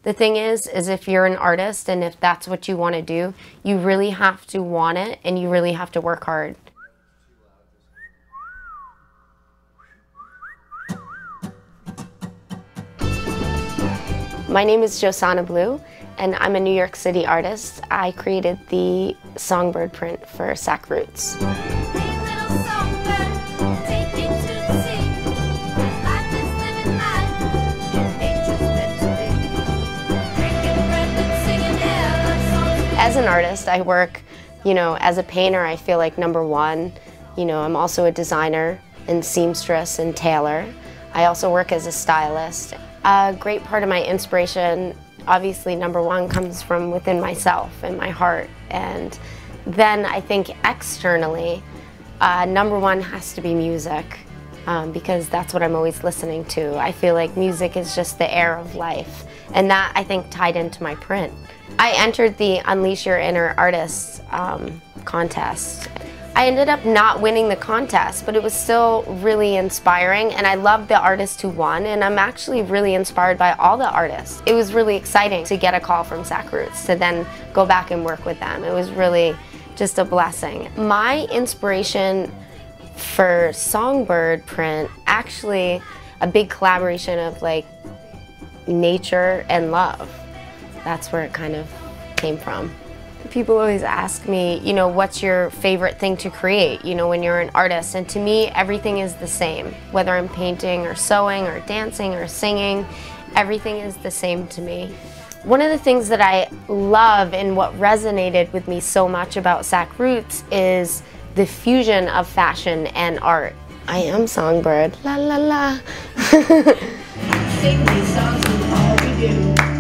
The thing is if you're an artist and if that's what you want to do, you really have to want it and you really have to work hard. My name is Josana Blue, and I'm a New York City artist. I created the songbird print for Sakroots. As an artist, I work, as a painter, I feel like #1, I'm also a designer and seamstress and tailor. I also work as a stylist. A great part of my inspiration, obviously #1, comes from within myself and my heart. And then I think externally, #1 has to be music, because that's what I'm always listening to. I feel like music is just the air of life, and that, I think, tied into my print. I entered the Unleash Your Inner Artist contest. I ended up not winning the contest, but it was still really inspiring, and I loved the artist who won, and I'm actually really inspired by all the artists. It was really exciting to get a call from Sakroots to then go back and work with them. It was really just a blessing. My inspiration for songbird print, actually a big collaboration of like nature and love. That's where it kind of came from. People always ask me, what's your favorite thing to create, when you're an artist? And to me, everything is the same. Whether I'm painting or sewing or dancing or singing, everything is the same to me. One of the things that I love and what resonated with me so much about Sakroots is the fusion of fashion and art. I am Songbird, la la la. Sing these songs with all we do.